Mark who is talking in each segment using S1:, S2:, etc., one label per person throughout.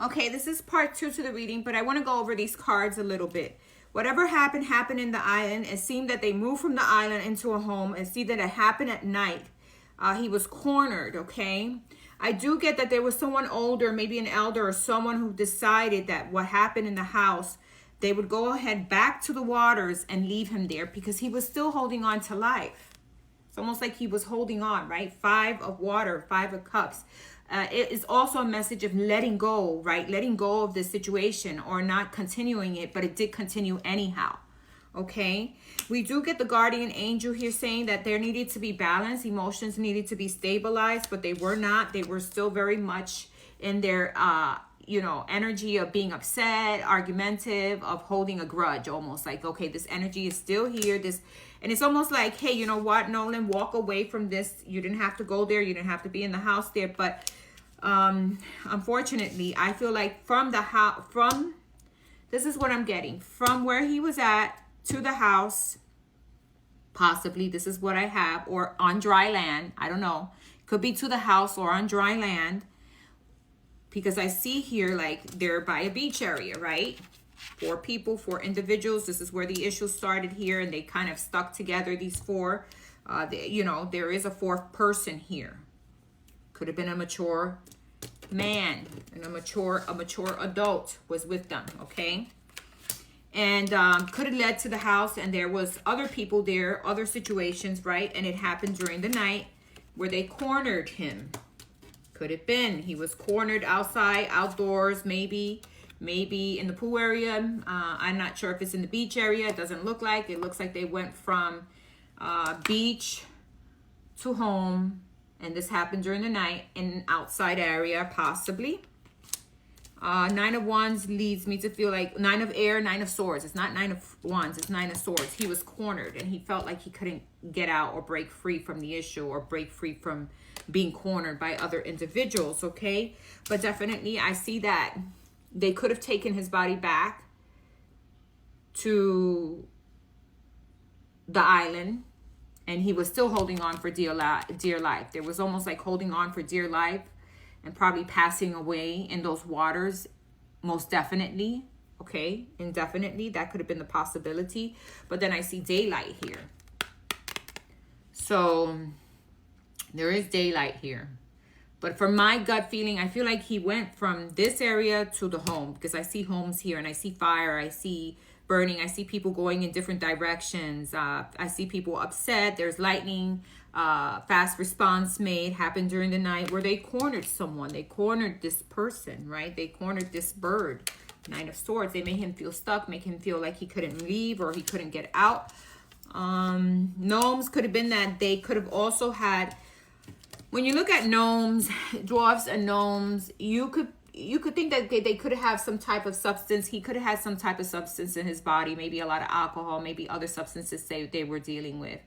S1: Okay, this is part 2 to the reading, but I want to go over these cards a little bit. Whatever happened in the island. It seemed that they moved from the island into a home. And see that it happened at night. He was cornered, okay? I do get that there was someone older, maybe an elder or someone who decided that what happened in the house, they would go ahead back to the waters and leave him there because he was still holding on to life. It's almost like he was holding on, right? 5 of water, 5 of cups. It is also a message of letting go, right? Letting go of this situation or not continuing it, but it did continue anyhow. Okay, we do get the guardian angel here saying that there needed to be balance. Emotions needed to be stabilized, but they were not. They were still very much in their, energy of being upset, argumentative, of holding a grudge, almost like, okay, this energy is still here. And it's almost like, hey, you know what, Nolan, walk away from this. You didn't have to go there. You didn't have to be in the house there. But unfortunately, I feel like this is what I'm getting. From where he was at to the house, possibly, this is what I have, or on dry land. I don't know. Could be to the house or on dry land. Because I see here, like, they're by a beach area, right? 4 people, 4 individuals. This is where the issue started here, and they kind of stuck together, these 4. There is a 4th person here. Could have been a mature man, and a mature adult was with them, okay? And could have led to the house, and there was other people there, other situations, right? And it happened during the night where they cornered him. Could have been he was cornered outside, outdoors, maybe in the pool area. I'm not sure if it's in the beach area. It doesn't look like. It looks like they went from beach to home, and this happened during the night in an outside area, possibly. 9 of Wands leads me to feel like 9 of air, 9 of swords. It's not 9 of Wands, it's 9 of swords. He was cornered, and he felt like he couldn't get out or break free from the issue or break free from being cornered by other individuals, okay? But definitely I see that they could have taken his body back to the island, and he was still holding on for dear life. There was almost like holding on for dear life and probably passing away in those waters, most definitely, okay? Indefinitely, that could have been the possibility. But then I see daylight here. So there is daylight here. But for my gut feeling, I feel like he went from this area to the home, because I see homes here, and I see fire, I see burning, I see people going in different directions. I see people upset. There's lightning. Fast response made happened during the night where they cornered someone. They cornered this person, right? They cornered this bird. 9 of Swords. They made him feel stuck, make him feel like he couldn't leave or he couldn't get out. Gnomes could have been that they could have also had, when you look at gnomes, dwarfs and gnomes, you could think that they could have some type of substance. He could have had some type of substance in his body, maybe a lot of alcohol, maybe other substances they were dealing with.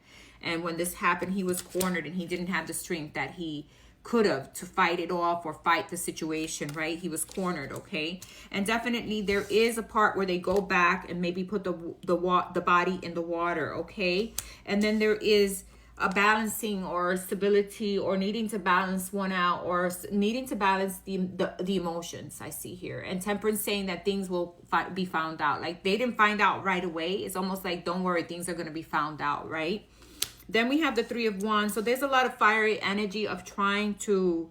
S1: And when this happened, he was cornered, and he didn't have the strength that he could have to fight it off or fight the situation, right? He was cornered, okay? And definitely there is a part where they go back and maybe put the body in the water, okay? And then there is a balancing or stability, or needing to balance one out, or needing to balance the emotions I see here. And Temperance saying that things will be found out. Like, they didn't find out right away. It's almost like, don't worry, things are going to be found out, right? Then we have the 3 of Wands. So there's a lot of fiery energy of trying to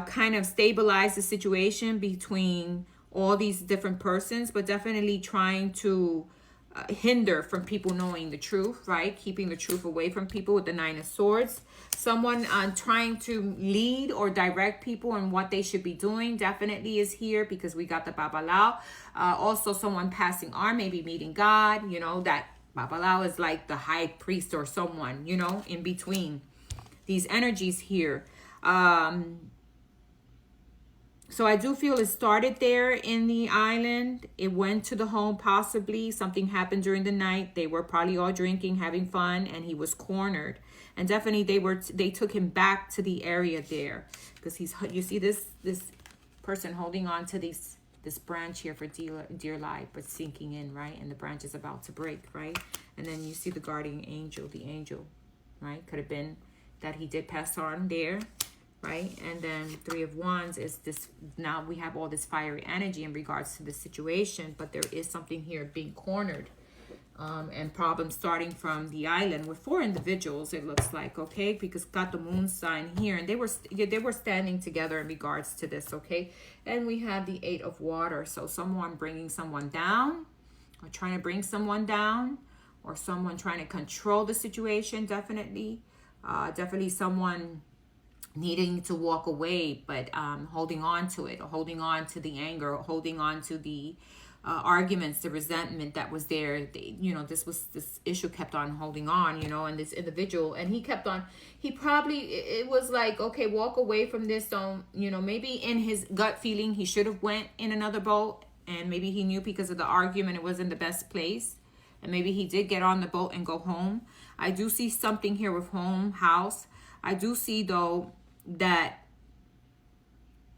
S1: kind of stabilize the situation between all these different persons, but definitely trying to hinder from people knowing the truth, right? Keeping the truth away from people with the 9 of Swords. Someone trying to lead or direct people in what they should be doing definitely is here, because we got the Babalao. Also someone passing on, maybe meeting God, that Babalao is like the high priest or someone, in between these energies here. So I do feel it started there in the island. It went to the home, possibly. Something happened during the night. They were probably all drinking, having fun, and he was cornered. And definitely they took him back to the area there, because you see this person holding on to this branch here for dear life, but sinking in, right? And the branch is about to break, right? And then you see the guardian angel, the angel, right? Could have been that he did pass on there right? And then Three of Wands is this, now we have all this fiery energy in regards to the situation, but there is something here being cornered, and problems starting from the island with 4 individuals, it looks like, okay? Because got the moon sign here, and they were standing together in regards to this, okay? And we have the 8 of water, so someone bringing someone down, or trying to bring someone down, or someone trying to control the situation, definitely. Definitely someone needing to walk away, but holding on to it, or holding on to the anger, or holding on to the arguments, the resentment that was there. This issue kept on holding on, and this individual, and he kept on, he probably, it was like, okay, walk away from this. Don't, maybe in his gut feeling, he should have went in another boat, and maybe he knew because of the argument, it wasn't the best place. And maybe he did get on the boat and go home. I do see something here with home, house. I do see, though, that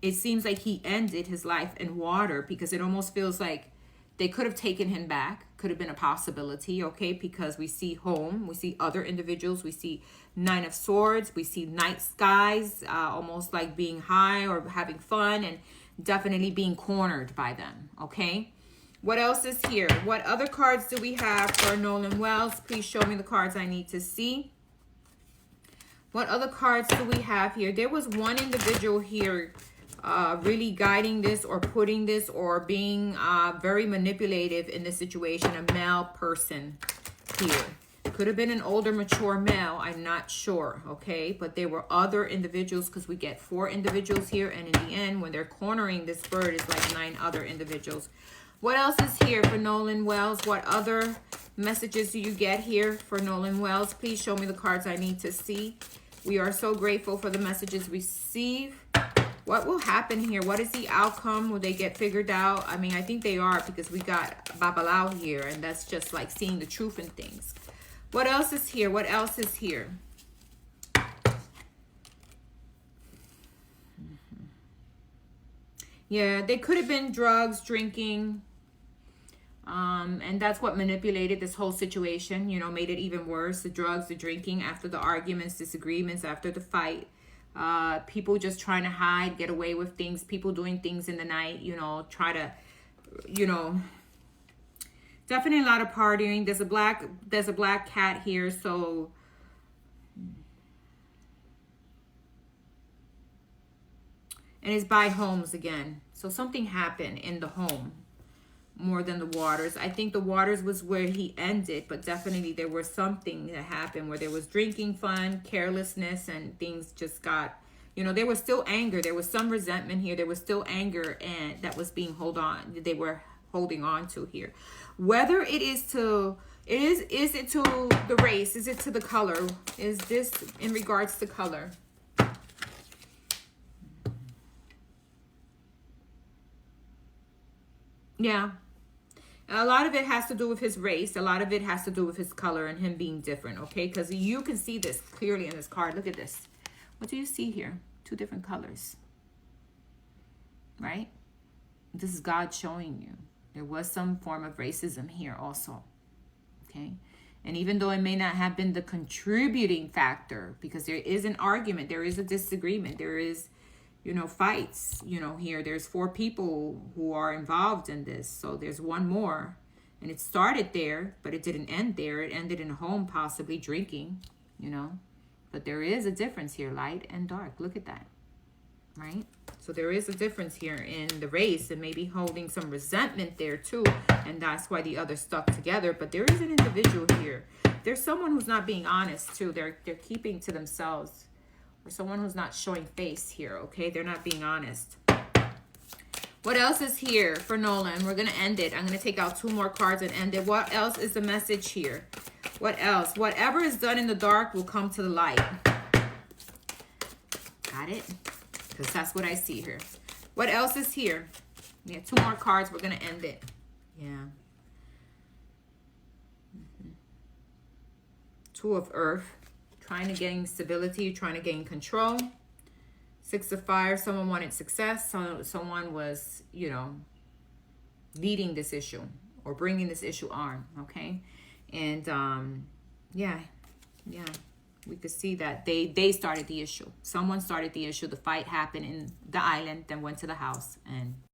S1: it seems like he ended his life in water, because it almost feels like they could have taken him back. Could have been a possibility, okay? Because we see home, we see other individuals, we see 9 of Swords, we see night skies, almost like being high or having fun, and definitely being cornered by them, okay? What else is here? What other cards do we have for Nolan Wells? Please show me the cards I need to see. What other cards do we have here? There was one individual here really guiding this, or putting this, or being very manipulative in this situation. A male person here. Could have been an older, mature male. I'm not sure, okay? But there were other individuals, because we get 4 individuals here. And in the end, when they're cornering this bird, it's like 9 other individuals. What else is here for Nolan Wells? What other messages do you get here for Nolan Wells? Please show me the cards I need to see. We are so grateful for the messages we receive. What will happen here? What is the outcome? Will they get figured out? I mean, I think they are, because we got Babalao here, and that's just like seeing the truth in things. What else is here? What else is here? Yeah, they could have been drugs, drinking. And that's what manipulated this whole situation, made it even worse. The drugs, the drinking, after the arguments, disagreements, after the fight. People just trying to hide, get away with things. People doing things in the night, try to, definitely a lot of partying. There's a black cat here, so and it's by homes again. So something happened in the home more than the waters. I think the waters was where he ended, but definitely there was something that happened where there was drinking, fun, carelessness, and things just got, there was still anger. There was some resentment here. There was still anger, and that was being they were holding on to here. Whether it is to, is it to the race? Is it to the color? Is this in regards to color? Yeah. A lot of it has to do with his race. A lot of it has to do with his color and him being different, okay? Because you can see this clearly in this card. Look at this. What do you see here? 2 different colors, right? This is God showing you. There was some form of racism here also, okay? And even though it may not have been the contributing factor, because there is an argument, there is a disagreement, there is, fights, here. There's 4 people who are involved in this. So there's one more. And it started there, but it didn't end there. It ended in home, possibly drinking, But there is a difference here, light and dark. Look at that, right? So there is a difference here in the race, and maybe holding some resentment there too. And that's why the others stuck together. But there is an individual here. There's someone who's not being honest too. They're keeping to themselves. Or someone who's not showing face here, okay? They're not being honest. What else is here for Nolan? We're going to end it. I'm going to take out 2 more cards and end it. What else is the message here? What else? Whatever is done in the dark will come to the light. Got it? Because that's what I see here. What else is here? Yeah, 2 more cards. We're going to end it. Yeah. 2 of Earth. Trying to gain stability, trying to gain control. 6 of Fire, someone wanted success. Someone was, leading this issue or bringing this issue on, okay? And, yeah. we could see that they started the issue. Someone started the issue. The fight happened in the island, then went to the house, and